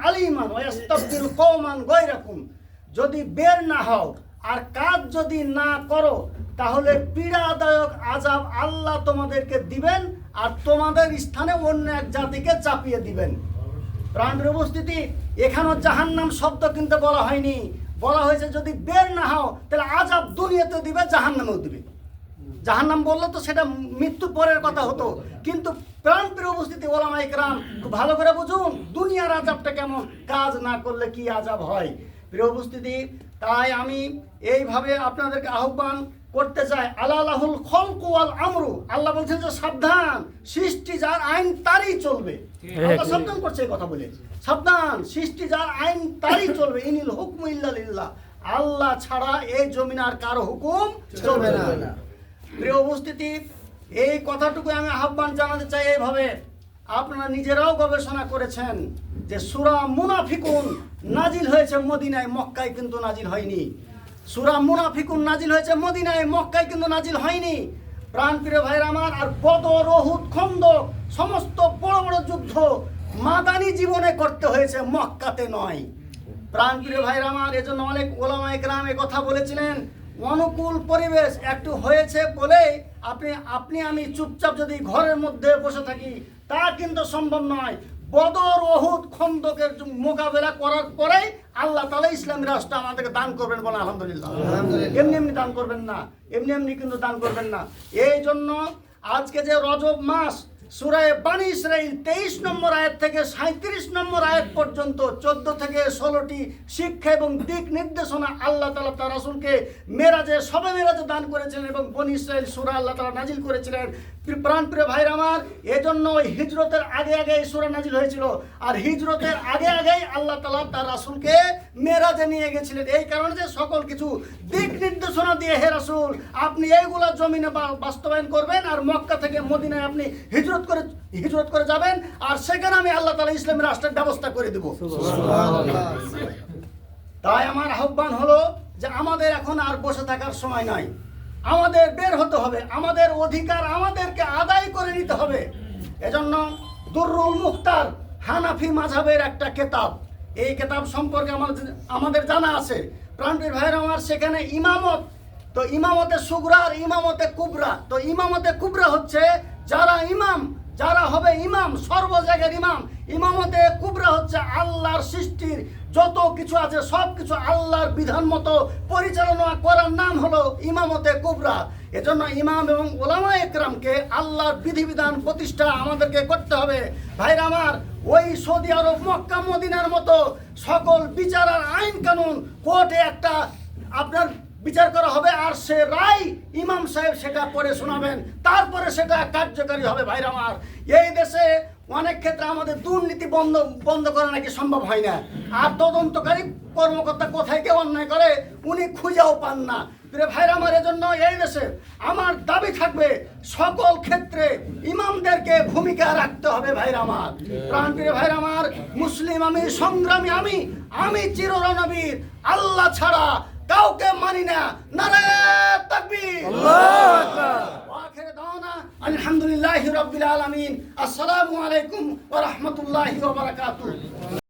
আলিমান ওয়া ইস্তাবদিল কওমান গায়রাকুম, যদি বের না হও আর কাজ যদি না করো তাহলে পীড়াদায়ক আযাব আল্লাহ তোমাদেরকে দিবেন আর তোমাদের স্থানে অন্য এক জাতিকে চাপিয়ে দিবেন। প্রাণের উপস্থিতি, এখানেও জাহান্নাম শব্দ কিন্তু বলা হয়নি, বলা হয়েছে যদি বের না হও তাহলে আযাব দুনিয়াতেও দিবে, জাহান্নামেও দিবে। জাহান্নাম বললে তো সেটা মৃত্যু পরের কথা হতো, কিন্তু প্রাণের উপস্থিতি ওলামা ইকরাম খুব ভালো করে বুঝুন দুনিয়ার আযাবটা কেমন, কাজ না করলে কি আযাব হয়। প্রিয় উপস্থিতি, তাই আমি এইভাবে আপনাদেরকে আহ্বান করতে চাই, আলালাহুল খলকু ওয়াল আমরু, আল্লাহ বলছেন যে সাবধান, সৃষ্টি যার আইন তারই চলবে। আল্লাহ সাবধান করছে এই কথা বলে, সাবধান, সৃষ্টি যার আইন তারই চলবে, ইনিল হুকমু ইল্লা লিল্লাহ, আল্লাহ ছাড়া এই জমিন আর কারো হুকুম চলবে না। প্রিয় উপস্থিতি, এই কথাটুকু আমি আহ্বান জানাতে চাই এইভাবে, আপনারা নিজেরাও গবেষণা করেছেন যে সূরা মুনাফিকুন নাজিল হয়েছে মদিনায়, মক্কায় কিন্তু নাজিল হয়নি। সূরা মুনাফিকুন নাজিল হয়েছে মদিনায়, মক্কায় কিন্তু নাজিল হয়নি। প্রাণপ্রিয় ভাইরা আমার, আর বদর, উহুদ, খন্দক সমস্ত বড় বড় যুদ্ধ মাদানী জীবনে করতে হয়েছে, মক্কাতে নয়। প্রাণপ্রিয় ভাইরা আমার, এজন্য অনেক ওলামা ইকরাম এ কথা বলেছিলেন, অনুকূল পরিবেশ একটু হয়েছে বলে আপনি আমি চুপচাপ যদি ঘরের মধ্যে বসে থাকি তা কিন্তু সম্ভব নয়। বদর, উহুদ, খন্দকের মোকাবেলা করার পরেই আল্লাহ তাআলা ইসলামী রাষ্ট্র আমাদেরকে দান করবেন, বলে আলহামদুলিল্লাহ। এমনি এমনি দান করবেন না, এমনি এমনি কিন্তু দান করবেন না। এই জন্য আজকে যে রজব মাস, সূরা বানী ইসরাঈল 23 নম্বর আয়াত থেকে 37 নম্বর আয়াত পর্যন্ত 14 থেকে 16টি শিক্ষা এবং দিক নির্দেশনা আল্লাহ তাআলা তার রাসূলকে মেরাজে, শবে মেরাজে দান করেছিলেন এবং বনী ইসরাঈল সূরা আল্লাহ তাআলা নাজিল করেছিলেন। প্রাণপ্রিয় ভাইরা আমার, এজন্য ওই হিজরতের আগে আগে এই সূরা নাজিল হয়েছিল, আর হিজরতের আগে আগেই আল্লাহ তাআলা তার রাসূলকে মেরাজে নিয়ে গেছিলেন। এই কারণে যে সকল কিছু দিক নির্দেশনা দিয়ে, হে রাসূল আপনি এইগুলা জমিনে বাস্তবায়ন করবেন, আর মক্কা থেকে মদিনায় আপনি হিজরত করে যাবেন, আর সেখানে আমি আল্লাহ তাআলা ইসলামী রাষ্ট্রের ব্যবস্থা করে দেব। তাই আমার আহ্বান হলো যে আমাদের এখন আর বসে থাকার সময় নাই, আমাদের বের হতে হবে, আমাদের অধিকার আমাদেরকে আদায় করে নিতে হবে। এজন্য দুররুল মুখতার হানাফি মাযহাবের একটা কিতাব, এই কিতাব সম্পর্কে আমাদের জানা আছে। প্রাণপ্রিয় ভাইরা আমার, সেখানে ইমামত, তো ইমামতে সুগরা আর ইমামতে কুবরা, তো ইমামতে কুবরা হচ্ছে যারা ইমাম, যারা হবে ইমাম, সর্ব জায়গার ইমাম। ইমামতে কুবরা হচ্ছে আল্লাহর সৃষ্টির যত কিছু আছে সব কিছু আল্লাহর বিধান মতো পরিচালনা করার নাম হলো ইমামতে কুবরা। এজন্য ইমাম এবং ওলামা ইকরামকে আল্লাহর বিধিবিধান প্রতিষ্ঠা আমাদেরকে করতে হবে। ভাইরা আমার, ওই সৌদি আরব, মক্কা, মদিনার মতো সকল বিচার আর আইন কানুন কোর্টে একটা আপনার বিচার করা হবে, আর সে রায় ইমাম সাহেব সেটা পড়ে শোনাবেন, তারপরে সেটা কার্যকারী হবে। ভাইরা আমার, এই দেশে অনেক ক্ষেত্রে আমাদের দুর্নীতি বন্ধ করা নাকি সম্ভব হয় না, আর তদন্তকারী কর্মকর্তা কোথায় কেউ অন্যায় করে উনি খুঁজেও পান না। ভাইরা আমার, এজন্য এই দেশে আমার দাবি থাকবে সকল ক্ষেত্রে ইমামদেরকে ভূমিকা রাখতে হবে। ভাইরা আমার, প্রাণপ্রিয় ভাইরা আমার, মুসলিম আমি, সংগ্রামী আমি চিররণবীর, আল্লাহ ছাড়া কাউকে মানি না। নারায়ে তাকবীর, আল্লাহু আকবার, ওয়া আখিরু দাওয়ানা আলহামদুলিল্লাহি রাব্বিল আলামিন। আসসালামু আলাইকুম ওয়া রাহমাতুল্লাহি ওয়া বারাকাতুহু।